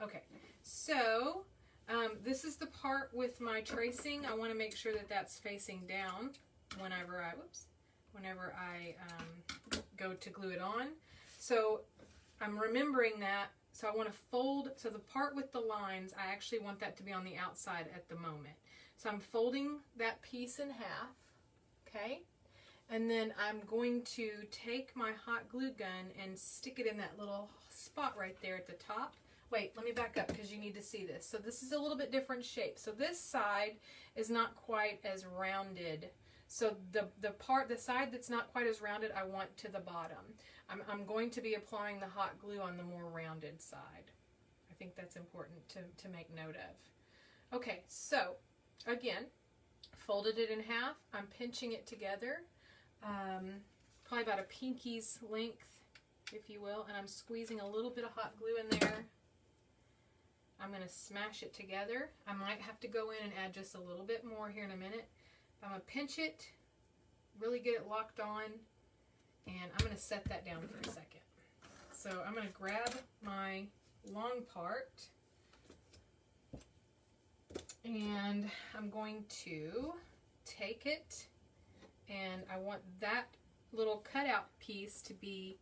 Okay, so this is the part with my tracing. I want to make sure that that's facing down whenever I go to glue it on. So I'm remembering that. So I want to fold, so the part with the lines, I actually want that to be on the outside at the moment. So I'm folding that piece in half, okay? And then I'm going to take my hot glue gun and stick it in that little spot right there at the top. Wait, let me back up because you need to see this. So this is a little bit different shape. So this side is not quite as rounded. So the side that's not quite as rounded, I want to the bottom. I'm going to be applying the hot glue on the more rounded side. I think that's important to make note of. Okay, so again, folded it in half. I'm pinching it together, probably about a pinky's length, if you will, and I'm squeezing a little bit of hot glue in there. I'm going to smash it together. I might have to go in and add just a little bit more here in a minute. I'm going to pinch it, really get it locked on, and I'm going to set that down for a second. So I'm going to grab my long part, and I'm going to take it, and I want that little cutout piece to be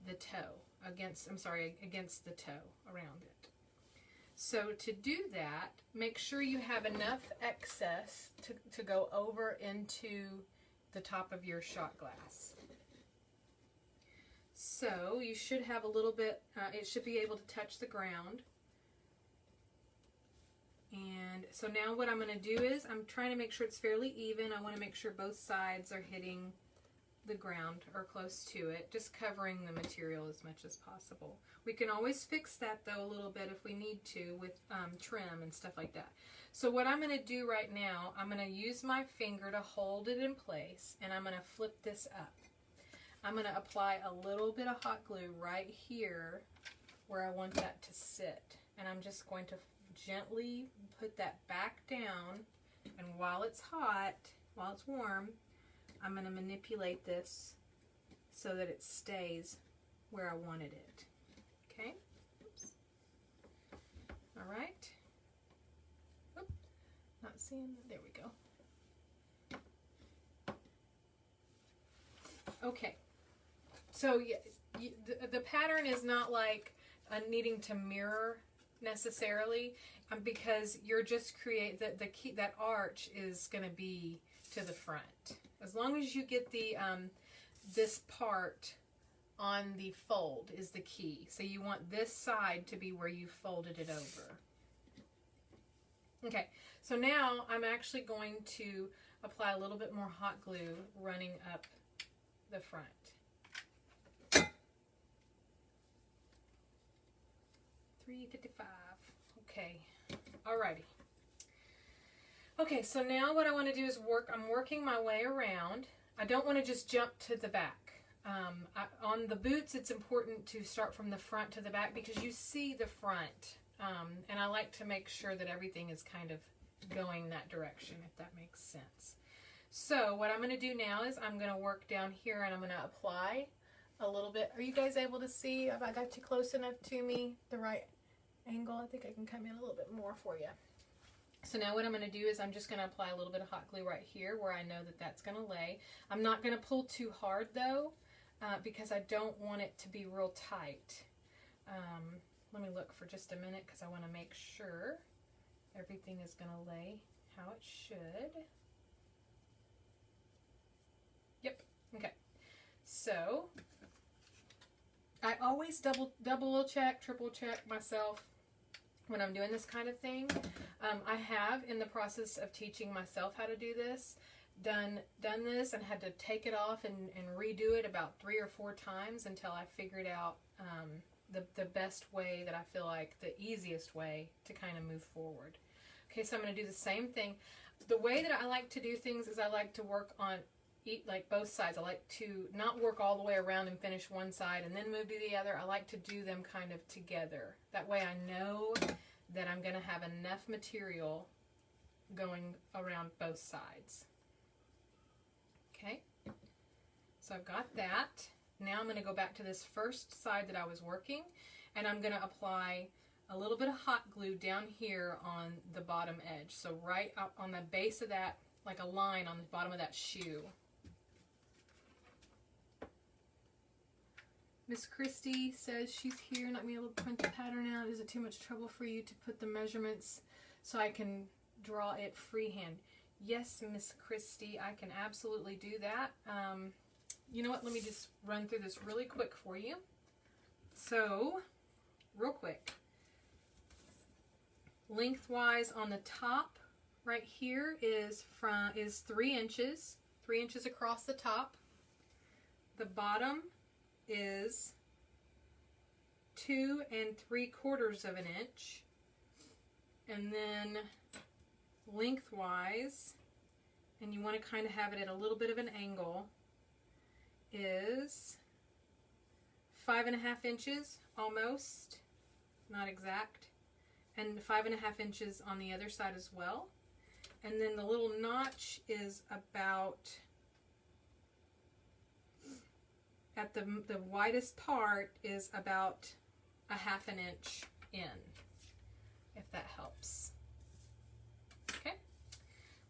the toe, against the toe around it. So to do that, make sure you have enough excess to go over into the top of your shot glass. So you should have a little bit, it should be able to touch the ground. And so now what I'm going to do is I'm trying to make sure it's fairly even. I want to make sure both sides are hitting the ground or close to it, just covering the material as much as possible. We can always fix that though a little bit if we need to with trim and stuff like that. So what I'm going to do right now, I'm going to use my finger to hold it in place, and I'm going to flip this up. I'm going to apply a little bit of hot glue right here where I want that to sit, and I'm just going to gently put that back down, and while it's hot, while it's warm, I'm going to manipulate this so that it stays where I wanted it. Okay? Oops. All right. Oop. Not seeing that. There we go. Okay. So yeah, the pattern is not like needing to mirror necessarily, because you're just the key, that arch is going to be to the front. As long as you get the this part on the fold is the key. So you want this side to be where you folded it over. Okay, so now I'm actually going to apply a little bit more hot glue running up the front. $3.55. Okay, alrighty. Okay, so now what I want to do is I'm working my way around. I don't want to just jump to the back. On the boots, it's important to start from the front to the back because you see the front. And I like to make sure that everything is kind of going that direction, if that makes sense. So what I'm going to do now is I'm going to work down here, and I'm going to apply a little bit. Are you guys able to see? Have I got you close enough to me, the right angle? I think I can come in a little bit more for you. So now what I'm going to do is I'm just going to apply a little bit of hot glue right here where I know that that's going to lay. I'm not going to pull too hard though, because I don't want it to be real tight. Let me look for just a minute because I want to make sure everything is going to lay how it should. Yep. Okay. So I always double check, triple check myself when I'm doing this kind of thing. I have, in the process of teaching myself how to do this, done this and had to take it off and redo it about 3 or 4 times until I figured out the best way, that I feel like the easiest way to kind of move forward. Okay, so I'm going to do the same thing. The way that I like to do things is I like to work on like both sides. I like to not work all the way around and finish one side and then move to the other. I like to do them kind of together. That way I know that I'm going to have enough material going around both sides. Okay, so I've got that. Now I'm going to go back to this first side that I was working, and I'm going to apply a little bit of hot glue down here on the bottom edge. So right up on the base of that, like a line on the bottom of that shoe. Miss Christie says she's here, not being able to print the pattern out. Is it too much trouble for you to put the measurements so I can draw it freehand? Yes, Miss Christie, I can absolutely do that. You know what? Let me just run through this really quick for you. So, real quick. Lengthwise on the top right here is 3 inches. 3 inches across the top. The bottom is 2 3/4 of an inch, and then lengthwise, and you want to kind of have it at a little bit of an angle, is 5.5 inches almost, not exact, and 5.5 inches on the other side as well. And then the little notch is about, at the widest part is about 1/2 inch in, if that helps. Okay,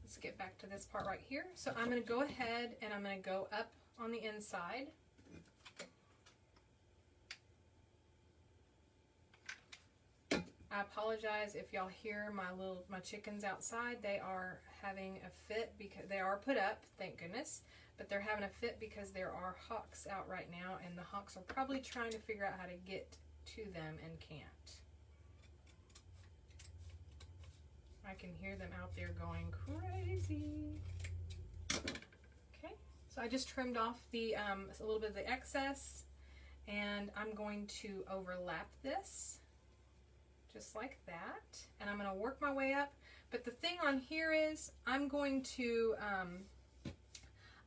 let's get back to this part right here. So I'm going to go ahead and I'm going to go up on the inside. I apologize if y'all hear my chickens outside. They are having a fit because they are put up, thank goodness, but they're having a fit because there are hawks out right now, and the hawks are probably trying to figure out how to get to them and can't. I can hear them out there going crazy. Okay, so I just trimmed off the a little bit of the excess, and I'm going to overlap this just like that, and I'm going to work my way up. But the thing on here is I'm going to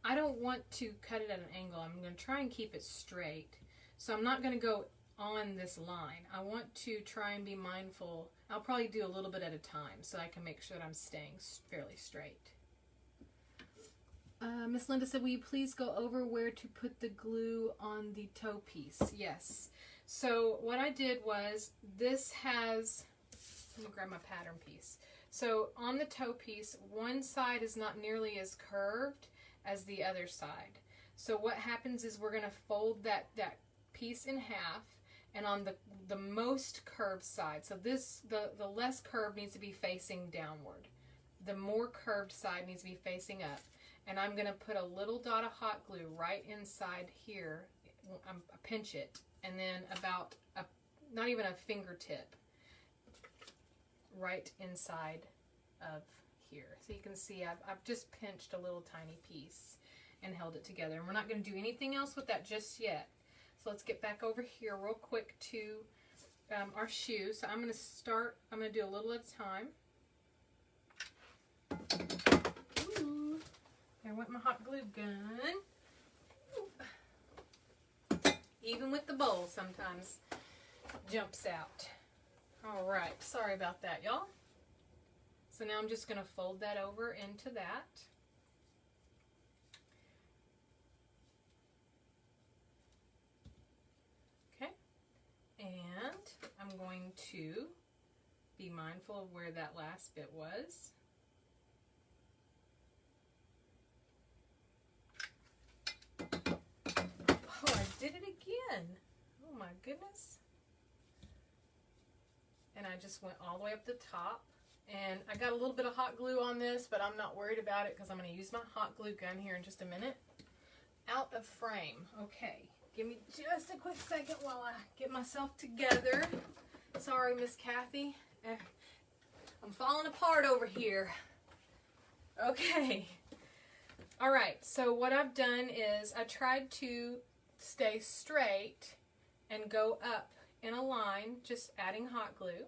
I don't want to cut it at an angle. I'm going to try and keep it straight. So I'm not going to go on this line. I want to try and be mindful. I'll probably do a little bit at a time so I can make sure that I'm staying fairly straight. Miss Linda said, will you please go over where to put the glue on the toe piece? Yes. So what I did was, this has, let me grab my pattern piece. So on the toe piece, one side is not nearly as curved as the other side. So what happens is we're going to fold that piece in half, and on the most curved side, so this the less curved needs to be facing downward. The more curved side needs to be facing up. And I'm going to put a little dot of hot glue right inside here. Pinch it, and then about not even a fingertip right inside of here. So you can see I've just pinched a little tiny piece and held it together. And we're not going to do anything else with that just yet. So let's get back over here real quick to our shoe. So I'm going to do a little at a time. Ooh, there went my hot glue gun. Ooh. Even with the bowl sometimes jumps out. All right, sorry about that, y'all. So now I'm just going to fold that over into that. Okay, and I'm going to be mindful of where that last bit was. Oh, I did it again. Oh my goodness. And I just went all the way up the top. And I got a little bit of hot glue on this, but I'm not worried about it because I'm going to use my hot glue gun here in just a minute. Out of frame. Okay. Give me just a quick second while I get myself together. Sorry, Miss Kathy. I'm falling apart over here. Okay. Alright, so what I've done is I tried to stay straight and go up in a line, just adding hot glue.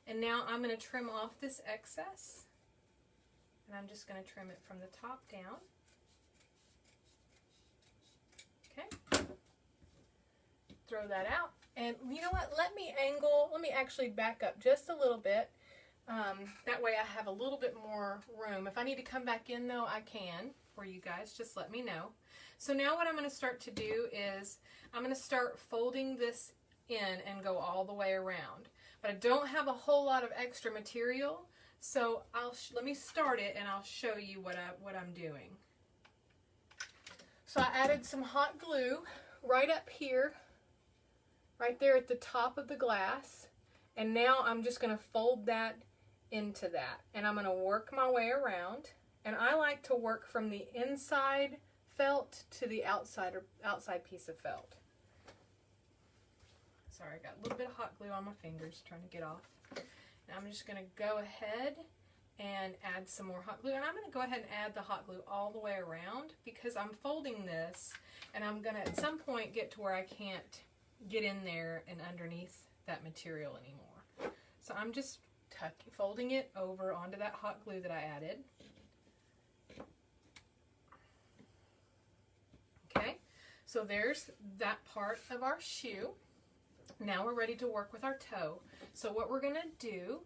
And now I'm going to trim off this excess. And I'm just going to trim it from the top down. Okay. Throw that out. And you know what? Let me actually back up just a little bit. That way I have a little bit more room. If I need to come back in though, I can for you guys. Just let me know. So now what I'm going to start to do is I'm going to start folding this in and go all the way around. But I don't have a whole lot of extra material, so let me start it and I'll show you what I'm doing. So I added some hot glue right up here, right there at the top of the glass, and now I'm just going to fold that into that, and I'm going to work my way around. And I like to work from the inside felt to the outside piece of felt. Sorry, I got a little bit of hot glue on my fingers trying to get off. Now I'm just going to go ahead and add some more hot glue. And I'm going to go ahead and add the hot glue all the way around because I'm folding this and I'm going to at some point get to where I can't get in there and underneath that material anymore. So I'm just folding it over onto that hot glue that I added. Okay, so there's that part of our shoe. Now we're ready to work with our toe. So what we're going to do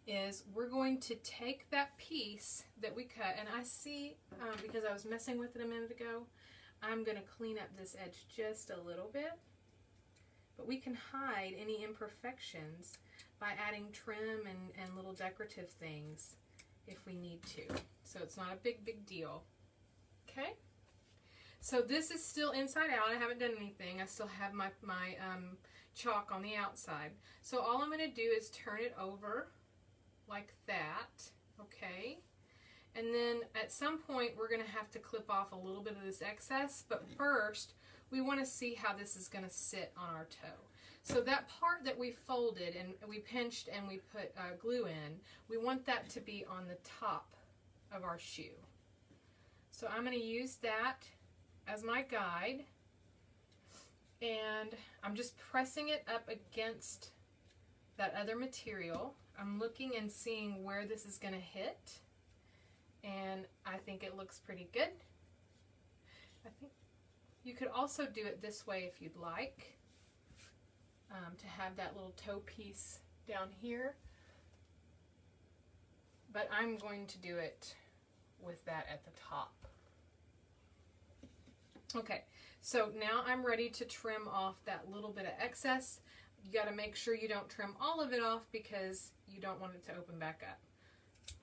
is we're going to take that piece that we cut, and I see, because I was messing with it a minute ago, I'm going to clean up this edge just a little bit. But we can hide any imperfections by adding trim and little decorative things if we need to. So it's not a big deal. Okay? So this is still inside out. I haven't done anything. I still have my chalk on the outside. So all I'm going to do is turn it over like that, okay? And then at some point we're going to have to clip off a little bit of this excess, but first we want to see how this is going to sit on our toe. So that part that we folded and we pinched and we put glue in, we want that to be on the top of our shoe. So I'm going to use that as my guide, and I'm just pressing it up against that other material. I'm looking and seeing where this is going to hit, and I think it looks pretty good. I think you could also do it this way if you'd like, to have that little toe piece down here, but I'm going to do it with that at the top. Okay, so now I'm ready to trim off that little bit of excess. You got to make sure you don't trim all of it off because you don't want it to open back up.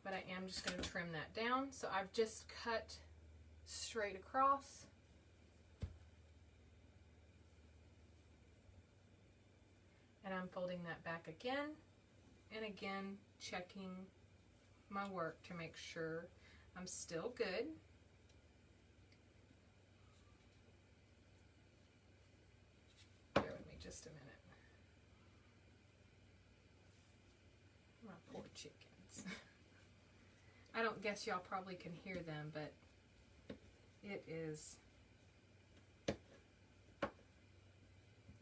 But I am just going to trim that down. So I've just cut straight across. And I'm folding that back again and again, checking my work to make sure I'm still good. Bear with me just a minute. My poor chickens. I don't guess y'all probably can hear them, but it is, I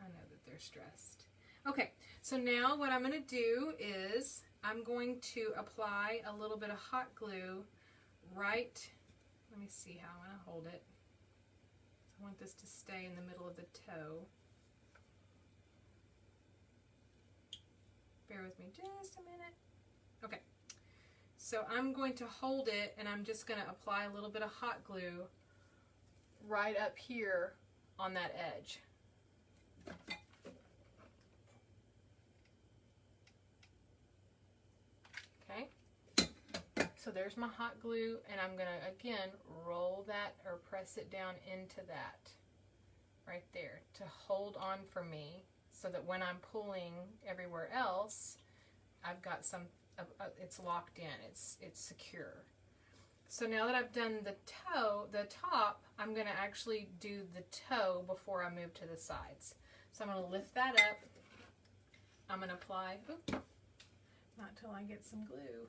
know that they're stressed. Okay, so now what I'm going to do is I'm going to apply a little bit of hot glue right, let me see how I want to hold it. I want this to stay in the middle of the toe. Bear with me just a minute. Okay, so I'm going to hold it and I'm just going to apply a little bit of hot glue right up here on that edge. Okay, so there's my hot glue, and I'm going to again roll that or press it down into that right there to hold on for me, so that when I'm pulling everywhere else, I've got some, it's locked in, it's secure. So now that I've done the top, I'm going to actually do the toe before I move to the sides. So I'm going to lift that up. I'm going to apply, not till I get some glue.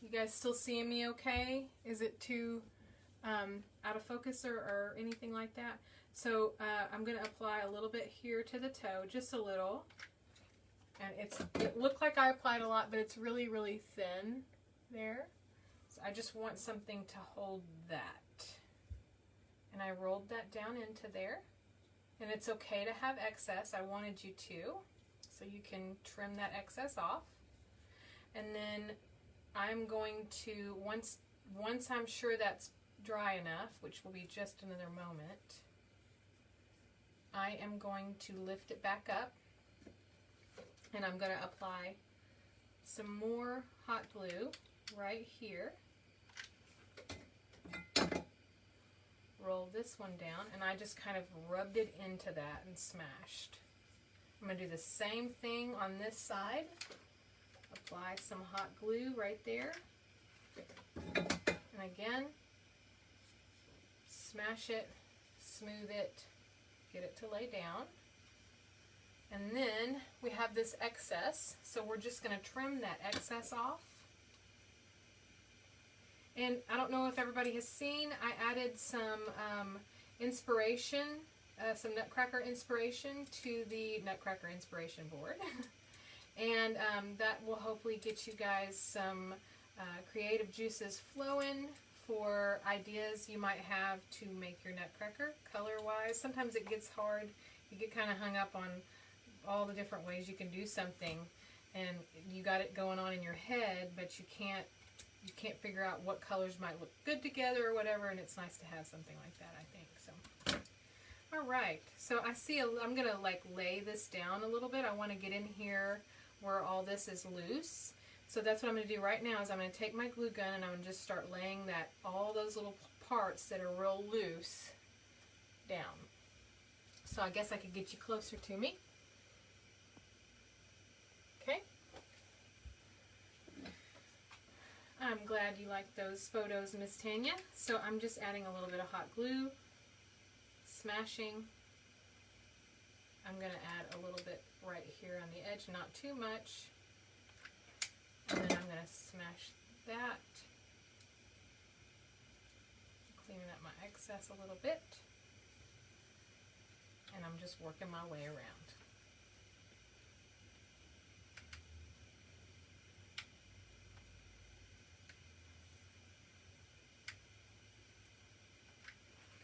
You guys still seeing me okay? Is it too out of focus or anything like that? So I'm going to apply a little bit here to the toe, just a little. And it looked like I applied a lot, but it's really, really thin there. So I just want something to hold that. And I rolled that down into there. And it's okay to have excess. I wanted you to. So you can trim that excess off. And then I'm going to, once I'm sure that's dry enough, which will be just another moment, I am going to lift it back up. And I'm going to apply some more hot glue right here. Roll this one down, and I just kind of rubbed it into that and smashed. I'm going to do the same thing on this side. Apply some hot glue right there. And again, smash it, smooth it, get it to lay down. And then we have this excess, so we're just going to trim that excess off. And I don't know if everybody has seen, I added some inspiration, some Nutcracker inspiration to the Nutcracker inspiration board. And that will hopefully get you guys some creative juices flowing for ideas you might have to make your Nutcracker color-wise. Sometimes it gets hard. You get kind of hung up on all the different ways you can do something, and you got it going on in your head, but you can't figure out what colors might look good together or whatever, and it's nice to have something like that, I think. So, all right. So I see I'm going to like lay this down a little bit. I want to get in here where all this is loose. So that's what I'm going to do right now is I'm going to take my glue gun and I'm going to just start laying all those little parts that are real loose down. So I guess I could get you closer to me. Okay. I'm glad you like those photos, Miss Tanya. So I'm just adding a little bit of hot glue smashing. I'm going to add a little bit right here on the edge, not too much. And then I'm going to smash that. Cleaning up my excess a little bit. And I'm just working my way around.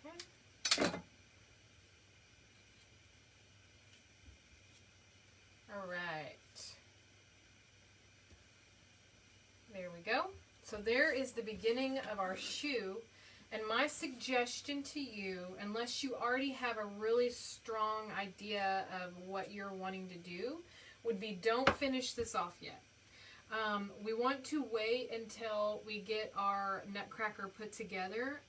Okay. All right. There we go. So there is the beginning of our shoe. And my suggestion to you, unless you already have a really strong idea of what you're wanting to do, would be don't finish this off yet. We want to wait until we get our Nutcracker put together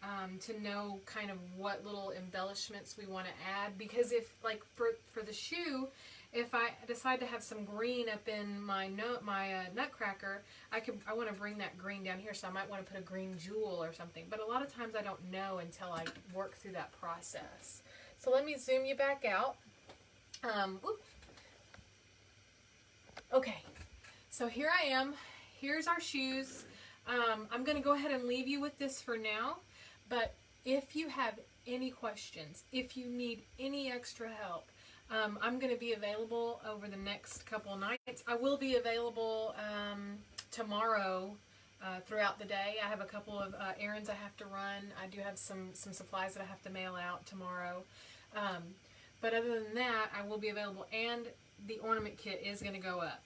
to know kind of what little embellishments we want to add. Because if, like, for the shoe, if I decide to have some green up in my Nutcracker, I want to bring that green down here, so I might want to put a green jewel or something. But a lot of times I don't know until I work through that process. So let me zoom you back out. Okay, so here I am. Here's our shoes. I'm going to go ahead and leave you with this for now. But if you have any questions, if you need any extra help, I'm going to be available over the next couple of nights. I will be available tomorrow throughout the day. I have a couple of errands I have to run. I do have some supplies that I have to mail out tomorrow. But other than that, I will be available, and the ornament kit is going to go up.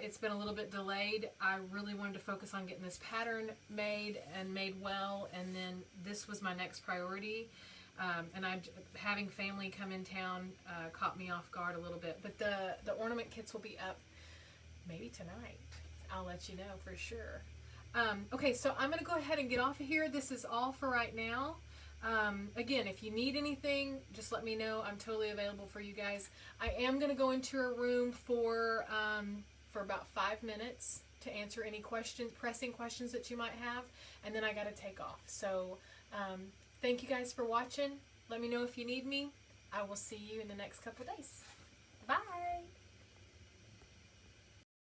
It's been a little bit delayed. I really wanted to focus on getting this pattern made and made well, and then this was my next priority. And having family come in town caught me off guard a little bit. But the ornament kits will be up maybe tonight. I'll let you know for sure. Okay, so I'm going to go ahead and get off of here. This is all for right now. Again, if you need anything, just let me know. I'm totally available for you guys. I am going to go into a room for about 5 minutes to answer any pressing questions that you might have, and then I got to take off. So thank you guys for watching. Let me know if you need me. I will see you in the next couple days.